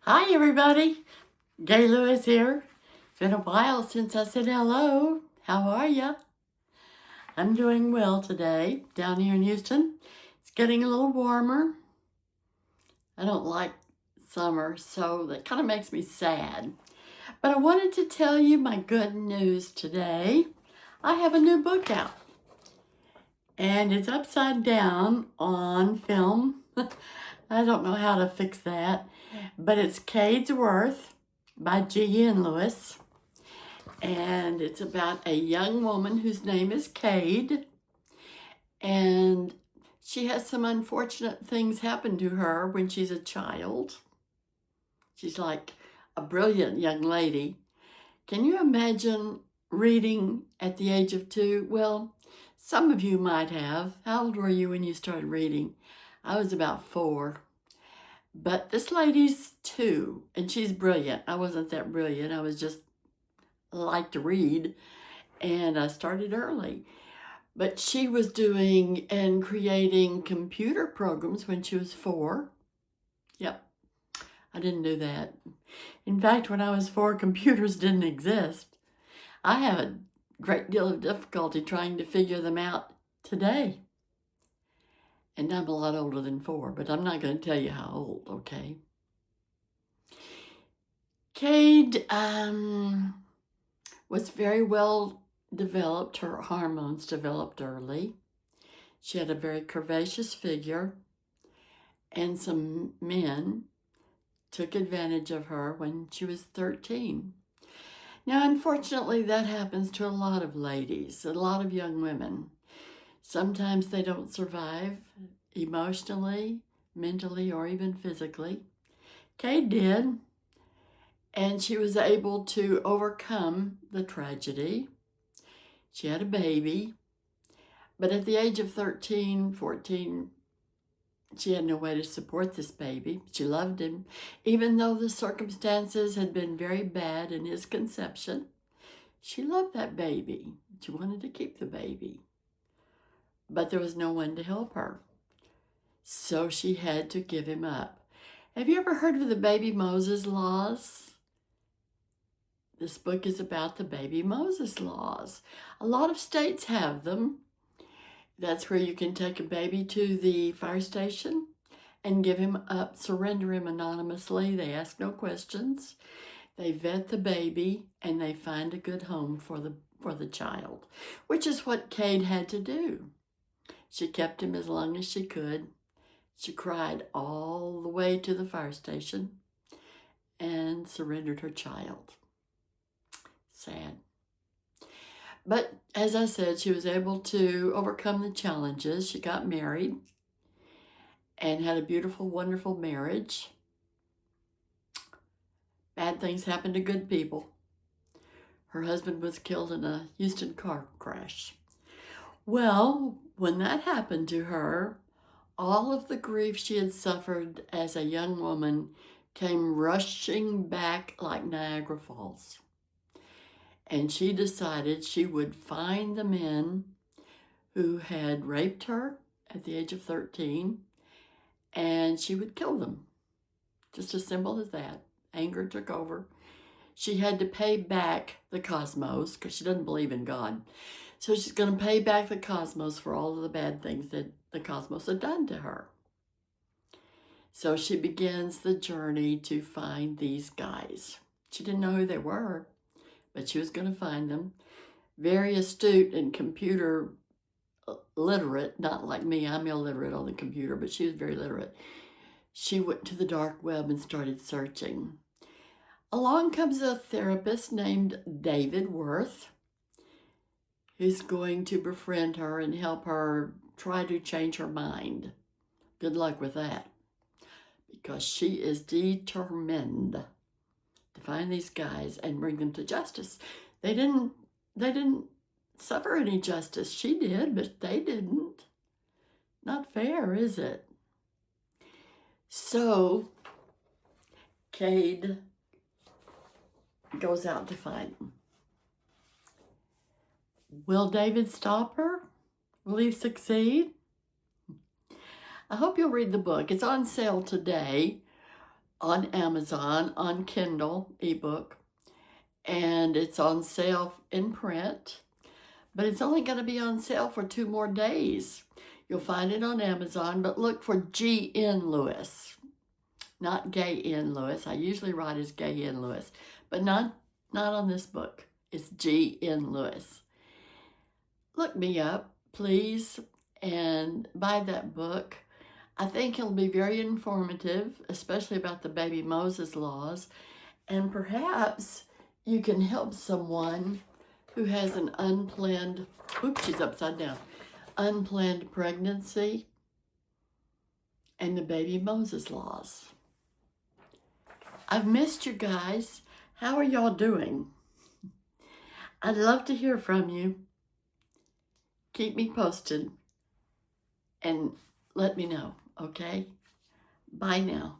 Hi, everybody. Gay Lewis here. It's been a while since I said hello. How are ya? I'm doing well today down here in Houston. It's getting a little warmer. I don't like summer, so that kind of makes me sad. But I wanted to tell you my good news today. I have a new book out, and it's upside down on film. I don't know how to fix that, but it's Cade's Worth by G.N. Lewis. And it's about a young woman whose name is Kade, and she has some unfortunate things happen to her when she's a child. She's like a brilliant young lady. Can you imagine reading at the age of 2? Well, some of you might have. How old were you when you started reading? I was about 4. But this lady's 2, and she's brilliant. I wasn't that brilliant. I was just like to read, and I started early. But she was doing and creating computer programs when she was 4. Yep, I didn't do that. In fact, when I was 4, computers didn't exist. I have a great deal of difficulty trying to figure them out today. And I'm a lot older than 4, but I'm not going to tell you how old, okay? Kade was very well developed. Her hormones developed early. She had a very curvaceous figure, and some men took advantage of her when she was 13. Now, unfortunately, that happens to a lot of ladies, a lot of young women. Sometimes they don't survive emotionally, mentally, or even physically. Kate did, and she was able to overcome the tragedy. She had a baby, but at the age of 13, 14, she had no way to support this baby. She loved him, even though the circumstances had been very bad in his conception. She loved that baby. She wanted to keep the baby, but there was no one to help her. So she had to give him up. Have you ever heard of the baby Moses laws? This book is about the baby Moses laws. A lot of states have them. That's where you can take a baby to the fire station and give him up, surrender him anonymously. They ask no questions. They vet the baby, and they find a good home for the child, which is what Kade had to do. She kept him as long as she could. She cried all the way to the fire station and surrendered her child. Sad. But as I said, she was able to overcome the challenges. She got married and had a beautiful, wonderful marriage. Bad things happen to good people. Her husband was killed in a Houston car crash. Well, when that happened to her, all of the grief she had suffered as a young woman came rushing back like Niagara Falls. And she decided she would find the men who had raped her at the age of 13, and she would kill them. Just as simple as that. Anger took over. She had to pay back the cosmos because she doesn't believe in God. So she's going to pay back the cosmos for all of the bad things that the cosmos had done to her. So she begins the journey to find these guys. She didn't know who they were, but she was going to find them. Very astute and computer literate, not like me. I'm illiterate on the computer, but she was very literate. She went to the dark web and started searching. Along comes a therapist named David Worth, who's going to befriend her and help her try to change her mind. Good luck with that, because she is determined to find these guys and bring them to justice. They didn't suffer any justice. She did, but they didn't. Not fair, is it? So Kade goes out to find them. Will David stop her? Will he succeed? I hope you'll read the book. It's on sale today on Amazon, on Kindle ebook, and it's on sale in print, but it's only going to be on sale for 2 more days. You'll find it on Amazon, but look for G.N. Lewis, not Gay N. Lewis. I usually write as Gay N. Lewis, but not on this book. It's G.N. Lewis. Look me up, please, and buy that book. I think it'll be very informative, especially about the baby Moses laws, and perhaps you can help someone who has an unplanned, oops, she's upside down, unplanned pregnancy and the baby Moses laws. I've missed you guys. How are y'all doing? I'd love to hear from you. Keep me posted and let me know, okay? Bye now.